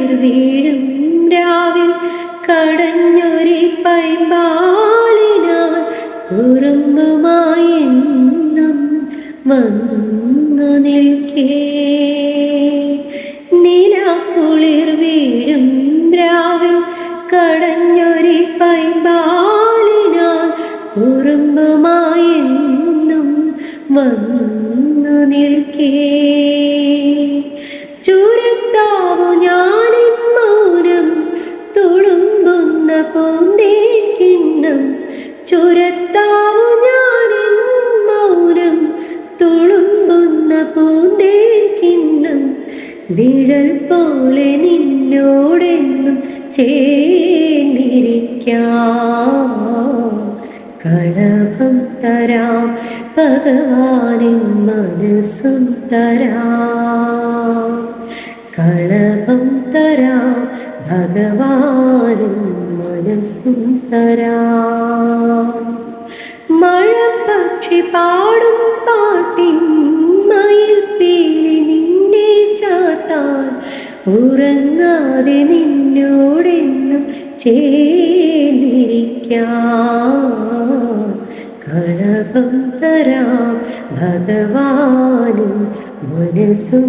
കുളിർ വീഴും രാവിൽ കടഞ്ഞൊരി പൈമ്പാലിനാൽ കുറുമ്പുമായി എന്നും വന്നു നിൽക്കേ. നിലാക്കുളിർ വീഴും രാവിൽ കടഞ്ഞൊരി പൈമ്പാലിനാൽ കുറുമ്പുമായി എന്നും വന്നു നിൽക്കേ. ചുരത്താവു ഞാനിൻ മൗനം തുളുമ്പുന്ന പൂന്തേൻ കിണ്ണം. ചുരത്താവു ഞാനിൻ മൗനം തുളുമ്പുന്ന പൂന്തേൻ കിണ്ണം. നിഴൽ പോലെ നിന്നോടെന്നും ചേർന്നിരിക്കാം. കളഭം തരാം ഭഗവാനിൻ മനസ്സും തരാം. കളഭം തരാം ഭഗവാനും മനസ്സും തരാം. മഴപ്പക്ഷി പാടും പാട്ടിൻ മയിൽപ്പീലി നിന്നെ ചാർത്താൻ ഉറങ്ങാതെ നിന്നോടെന്നും ചേർന്നിരിക്കാം. കളഭം തരാം ഭഗവാനും മനസ്സും